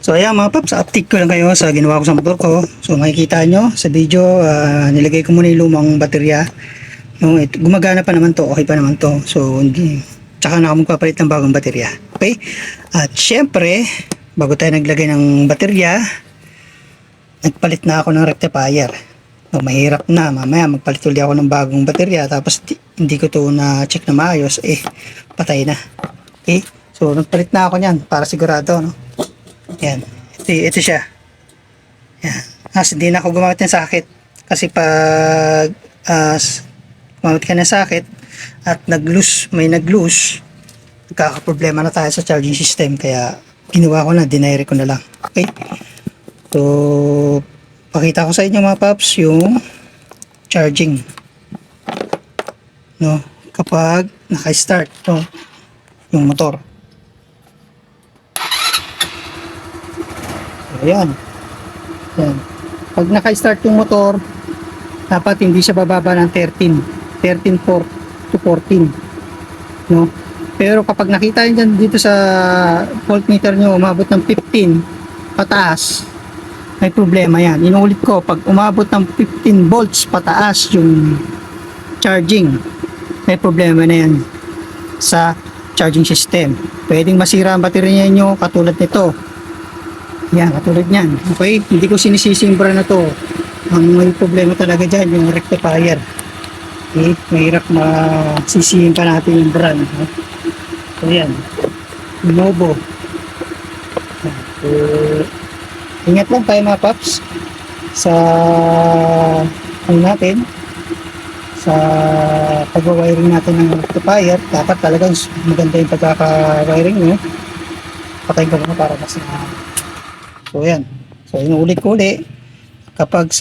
So ayan mga paps, update ko lang kayo sa ginawa ko sa motor ko. So makikita nyo sa video, nilagay ko muna yung lumang baterya. No, gumagana pa naman to, okay pa naman to. So hindi, tsaka na ako magpapalit ng bagong baterya. Okay? At syempre, bago tayo naglagay ng baterya, nagpalit na ako ng rectifier. No, mahirap na, mamaya magpalit ulit ako ng bagong baterya, tapos hindi ko to na check na maayos, patay na. Okay? So nagpalit na ako niyan para sigurado, no? Yan. Ito siya. Yan. Hindi na ako gumamit ng sakit. Kasi pag gumamit ka ng sakit at may nag-loose, nagkakaproblema na tayo sa charging system. Kaya ginawa ko na, dinire ko na lang. Okay? So, pakita ko sa inyo mga paps yung charging. No? Kapag naka-start yung motor. Ayan. Ayan. Pag naka-start yung motor, dapat hindi siya bababa ng 13 to 14. No? Pero kapag nakita nyo dito sa voltmeter nyo, umabot ng 15 pataas, may problema yan. Inuulit ko, pag umabot ng 15 volts pataas yung charging, may problema na yan sa charging system. Pwedeng masira ang baterya nyo katulad nito. Yan, katulad yan. Okay, hindi ko sinisisimbra na to. Ang may problema talaga dyan, yung rectifier. Okay, mahirap masisihin pa natin yung brand. So yan, Novo. So, ingat lang tayo mga paps sa natin, sa pag-wiring natin ng rectifier. Dapat talagang maganda yung pagkaka-wiring nyo. Patayin ko muna para mas so yan. So inuulit ko ulit, kapag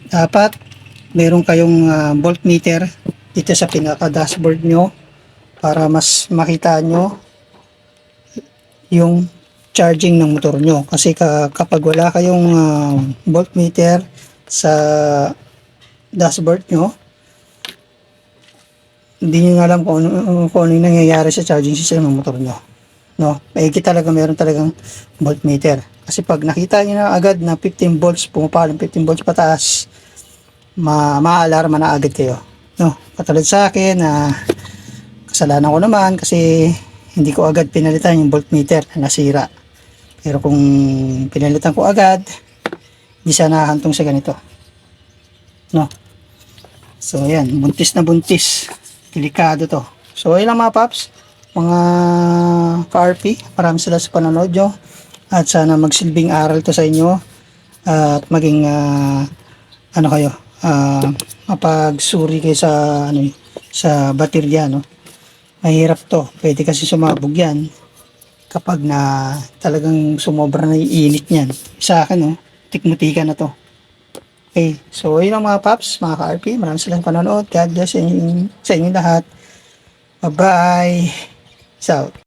dapat meron kayong voltmeter dito sa pinaka dashboard nyo para mas makita nyo yung charging ng motor nyo. Kasi kapag wala kayong voltmeter sa dashboard nyo, hindi nyo alam kung ano yung nangyayari sa charging system ng motor nyo. No, meron talagang voltmeter. Kasi pag nakita niyo na agad na 15 volts, pumapalo 15 volts pataas, ma-alarma na agad kayo. No, katulad sa akin kasalanan ko naman kasi hindi ko agad pinalitan yung voltmeter na nasira. Pero kung pinalitan ko agad, hindi siya nakahantong sa ganito. No. So ayan, buntis na buntis. Delikado to. So ayun lang mga paps, mga ka-RP, maraming salamat sa panonood nyo at sana magsilbing aral to sa inyo at maging mapagsuri kayo sa sa baterya, no. Mahirap to, pwede kasi sumabog yan kapag na talagang sumobra na yung init niyan. Sa akin, tikmutikan na to. Okay, so yun lang mga paps, mga ka-RP, maraming salamat sa panonood. God bless sa inyo lahat. Bye bye. Peace out.